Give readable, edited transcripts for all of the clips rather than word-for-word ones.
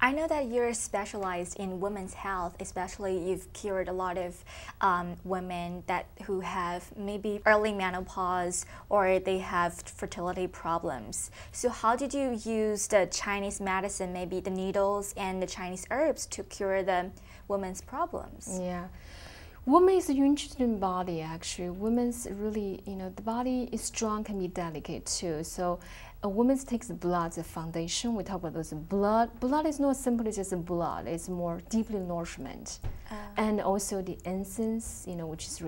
I know that you're specialized in women's health, especially you've cured a lot of women who have maybe early menopause or they have fertility problems. So how did you use the Chinese medicine, maybe the needles and the Chinese herbs to cure the women's problems? Yeah. Woman is interested in body actually. Women's really, the body is strong, can be delicate too. So a woman takes blood as a foundation. We talk about those blood. Blood is not simply just blood, it's more deeply nourishment. And also the incense, which is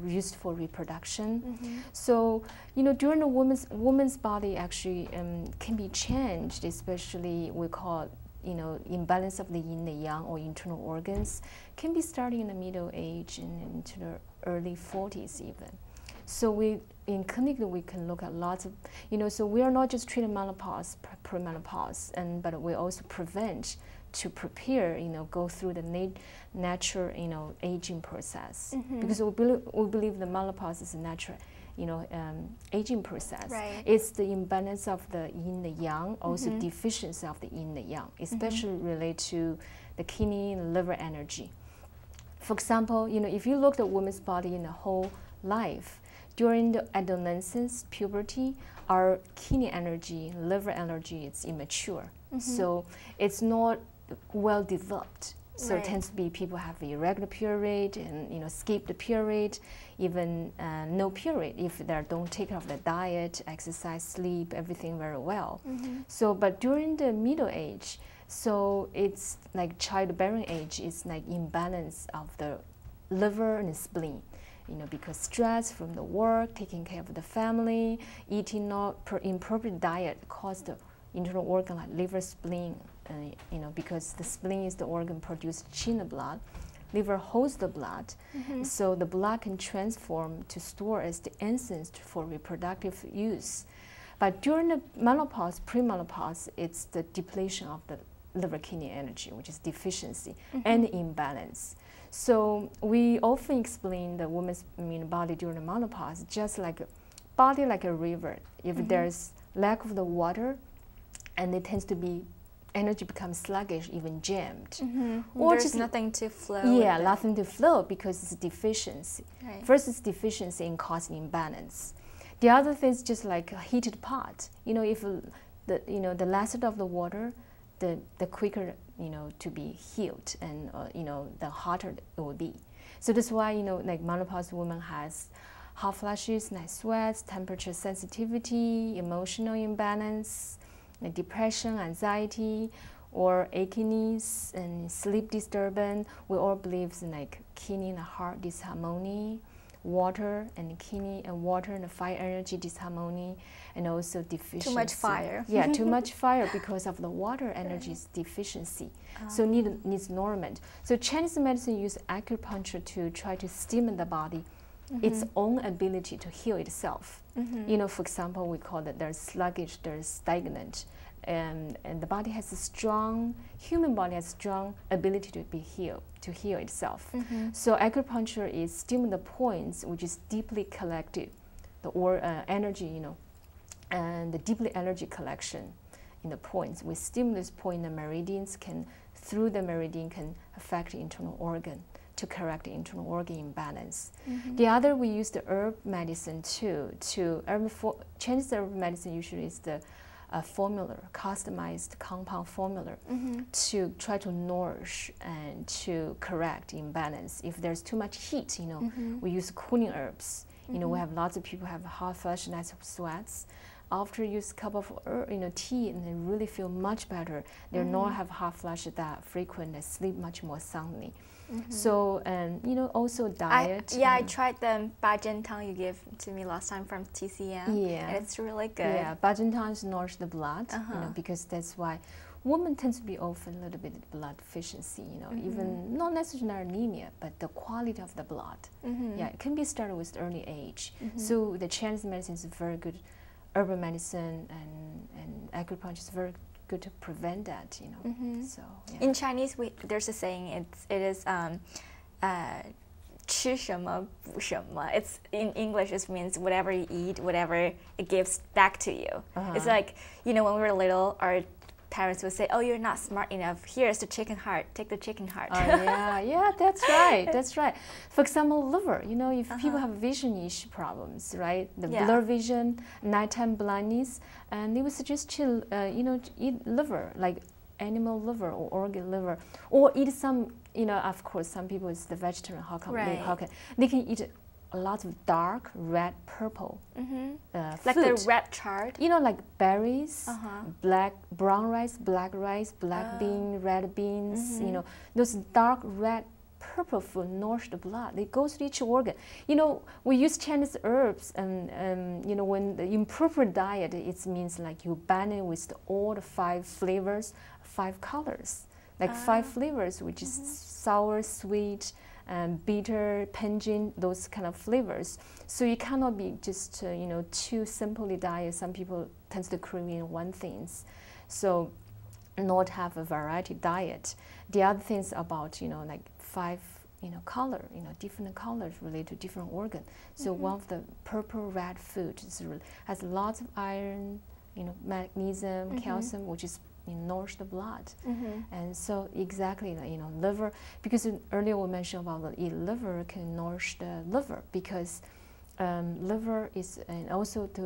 used for reproduction. So, during a woman's body actually can be changed, especially we call imbalance of the yin, the yang, or internal organs, can be starting in the middle age and into the early 40s even. So in clinic we can look at lots of, so we are not just treating menopause, premenopause, but we also prevent to prepare, go through the natural, aging process. Because we believe the menopause is a natural aging process. Right. It's the imbalance of the yin, the yang, also deficiency of the yin, the yang, especially related to the kidney and liver energy. For example, if you look at a woman's body in the whole life, during the adolescence, puberty, our kidney energy, liver energy is immature. So it's not well developed. So it tends to be people have irregular period and skip the period, even no period if they don't take care of the diet, exercise, sleep, everything very well. So but during the middle age, so it's like childbearing age, it's like imbalance of the liver and the spleen. Because stress from the work, taking care of the family, eating not improper diet cause the internal organ like liver, spleen, because the spleen is the organ produced in the blood, liver holds the blood, so the blood can transform to store as the incense for reproductive use. But during the menopause, premenopause, it's the depletion of the liver kidney energy, which is deficiency and imbalance. So we often explain the woman's body during the menopause just like a body like a river. If there's lack of the water, and it tends to be energy becomes sluggish, even jammed. Or there's just nothing to flow. Yeah, nothing to flow because it's deficiency. Right. First, it's deficiency in causing imbalance. The other thing is just like a heated pot. If the less of the water, the quicker to be healed, and the hotter it will be. So that's why like menopause woman has hot flashes, night sweats, temperature sensitivity, emotional imbalance, depression, anxiety, or achiness and sleep disturbance. We all believe in like kidney and heart disharmony, water and kidney and water and fire energy disharmony, and also deficiency. Too much fire. Yeah, too much fire because of the water energy's deficiency. So needs nourishment. So Chinese medicine uses acupuncture to try to stimulate the body, its own ability to heal itself. For example, we call it there's sluggish, there's stagnant, and the body has a strong, human body has strong ability to be healed, to heal itself. So acupuncture is stimulating the points which is deeply collected, the energy, and the deeply energy collection in the points. We stimulate this point, the meridians through the meridian can affect the internal organ to correct the internal organ imbalance. The other, we use the herb medicine too. Chinese herb medicine usually is the formula, customized compound formula to try to nourish and to correct imbalance. If there's too much heat, we use cooling herbs. We have lots of people have hot flush, night sweats. After use a cup of tea, and they really feel much better. They not have hot flush that frequent. They sleep much more soundly. So also diet. I tried the Bajin Tang you gave to me last time from TCM. Yeah, and it's really good. Yeah, Bajin Tang nourish the blood. Because that's why women tend to be often a little bit blood deficiency. Even not necessarily anemia, but the quality of the blood. Yeah, it can be started with early age. So the Chinese medicine is very good. Herbal medicine and acupuncture is very good to prevent that, So yeah. In Chinese, there's a saying. It is 吃什么补什么. It's in English. It means whatever you eat, whatever it gives back to you. It's like when we were little, our parents would say, "Oh, you're not smart enough. Here's the chicken heart. Take the chicken heart." Oh, yeah, that's right. That's right. For example, liver. You know, if people have vision issue problems, right? The blur vision, nighttime blindness, and they would suggest you, eat liver, like animal liver or organ liver, or eat some. You know, of course, some people is the vegetarian. How come they can eat a lot of dark red, purple, like food. the red chart. You know, like berries, brown rice, black bean, red beans. You know, those dark red, purple food nourish the blood. They go to each organ. You know, we use Chinese herbs, and you know, when the improper diet, it means like you ban it with all the 5 flavors, 5 colors, like 5 flavors, which is sour, sweet, bitter, pungent, those kind of flavors. So you cannot be just too simply diet. Some people tend to crave in one things, so not have a variety diet. The other things about like 5 color, different colors related to different organ. So one of the purple red food has lots of iron, magnesium, calcium, which is nourish the blood. And so exactly, liver, because earlier we mentioned about the liver can nourish the liver, because liver is, and also to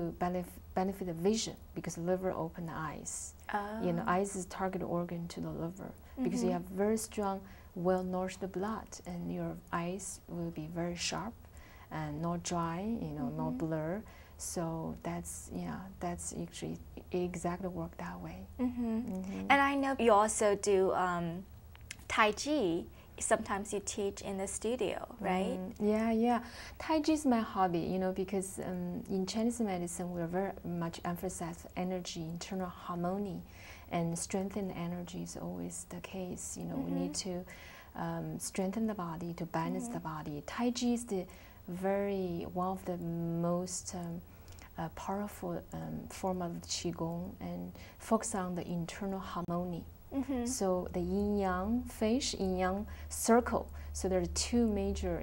benefit the vision, because liver open the eyes. Eyes is target organ to the liver, because you have very strong, well nourished blood, and your eyes will be very sharp and not dry, not blur. So that's actually exactly work that way. And I know you also do Tai Chi. Sometimes you teach in the studio, right? Yeah. Tai Chi is my hobby, because in Chinese medicine we're very much emphasize energy, internal harmony, and strengthen energy is always the case. We need to strengthen the body to balance the body. Tai Chi is one of the most powerful form of Qigong, and focus on the internal harmony. So the yin-yang fish, yin-yang circle. So there are 2 major,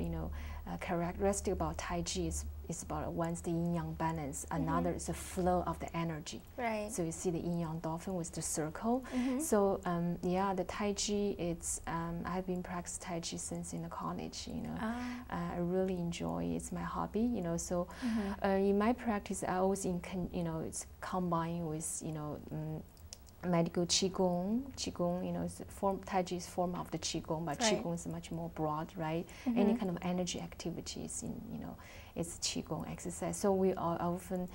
characteristic about Tai Chi. It's about one's the yin-yang balance, another is the flow of the energy. Right. So you see the yin-yang dolphin with the circle. So the Tai Chi, it's I've been practicing Tai Chi since in the college. I really enjoy it. It's my hobby. So in my practice, I always it's combined with medical Qigong. Qigong, is Tai Chi is form of the Qigong, but Qigong is much more broad, right? Any kind of energy activities it's Qigong exercise. So we often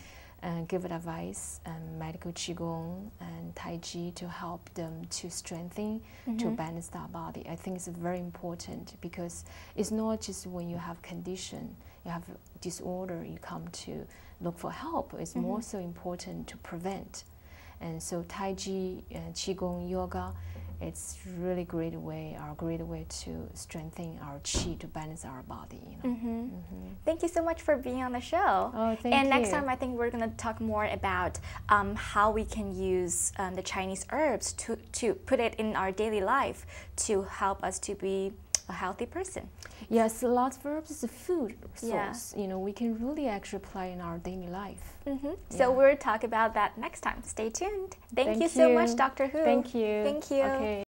give advice, medical Qigong and Tai Chi to help them to strengthen, to balance their body. I think it's very important, because it's not just when you have condition, you have disorder, you come to look for help. It's more so important to prevent. And so Tai Chi, Qigong, yoga, it's really great way to strengthen our qi, to balance our body. Thank you so much for being on the show. Oh, thank you. And next time I think we're going to talk more about how we can use the Chinese herbs to put it in our daily life to help us to be a healthy person. Yes, lots of herbs is a food source. We can really actually apply in our daily life. So we'll talk about that next time. Stay tuned. Thank you so much, Dr. Hu. Thank you. Thank you. Okay.